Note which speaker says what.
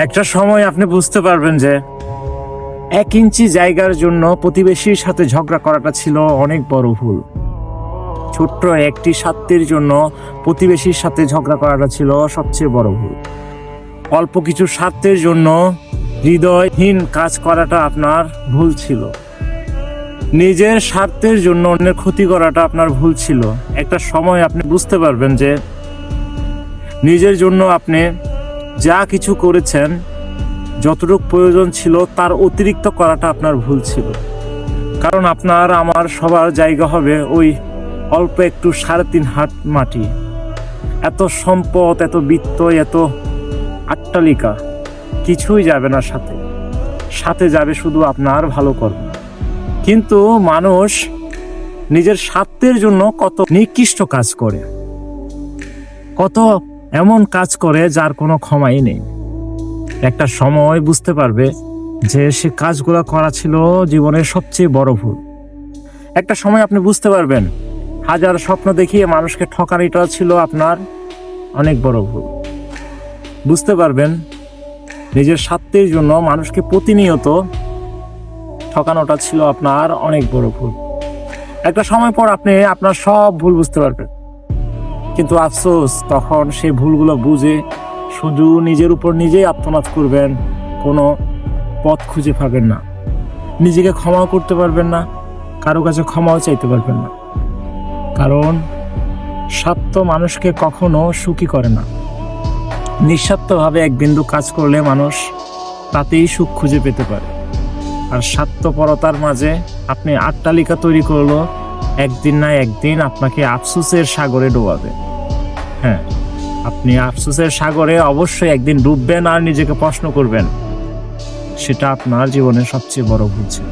Speaker 1: একটা সময় আপনি বুঝতে পারবেন যে 1 ইঞ্চি জায়গার জন্য প্রতিবেশীর সাথে ঝগড়া করাটা ছিল অনেক বড় ভুল। ছোট্ট একটি স্বার্থের জন্য প্রতিবেশীর সাথে ঝগড়া করাটা ছিল সবচেয়ে বড় ভুল। অল্প কিছু স্বার্থের জন্য হৃদয়হীন কাজ করাটা আপনার ভুল ছিল। নিজের স্বার্থের জন্য অন্যের ক্ষতি করাটা আপনার ভুল ছিল। একটা সময় আপনি বুঝতে পারবেন যে নিজের জন্য আপনি যা কিছু করেছেন, যতটুকু প্রয়োজন ছিল তার অতিরিক্ত করাটা আপনার ভুল ছিল। কারণ আপনার আমার সবার জায়গা হবে ওই অল্প একটু 3.5 হাত মাটি। এত সম্পদ, এত বিত্ত, এত আট্টালিকা কিছুই যাবে না সাথে। সাথে যাবে শুধু আপনার ভালো কর্ম। কিন্তু মানুষ নিজের স্বার্থের জন্য কত নিকৃষ্ট কাজ করে, কত এমন কাজ করে যার কোনো ক্ষমাই নেই। একটা সময় বুঝতে পারবে যে সে কাজগুলো করা ছিল জীবনের সবচেয়ে বড় ভুল। একটা সময় আপনি বুঝতে পারবেন হাজার স্বপ্ন দেখিয়ে মানুষকে ঠকানোটা ছিল আপনার অনেক বড় ভুল। বুঝতে পারবেন নিজের স্বার্থের জন্য মানুষকে প্রতিনিয়ত ঠকানোটা ছিল আপনার অনেক বড় ভুল। একটা সময় পর আপনি আপনার সব ভুল বুঝতে পারবেন, কিন্তু আফসোস তখন সেই ভুলগুলো বুঝে শুধু নিজের উপর নিজেই আত্মনাদ করবেন, কোনো পথ খুঁজে পাবেন না। নিজেকে ক্ষমাও করতে পারবেন না, কারো কাছে ক্ষমাও চাইতে পারবেন না। কারণ স্বার্থ মানুষকে কখনো সুখী করে না। নিঃস্বার্থভাবে এক বিন্দু কাজ করলে মানুষ তাতেই সুখ খুঁজে পেতে পারে। আর স্বার্থপরতার মাঝে আপনি আট্টালিকা তৈরি করলো একদিন না একদিন আপনাকে আফসোসের সাগরে ডোবাবে। হ্যাঁ, আপনি আফসোসের সাগরে অবশ্যই একদিন ডুববেন আর নিজেকে প্রশ্ন করবেন, সেটা আপনার জীবনের সবচেয়ে বড় ভুল ছিল।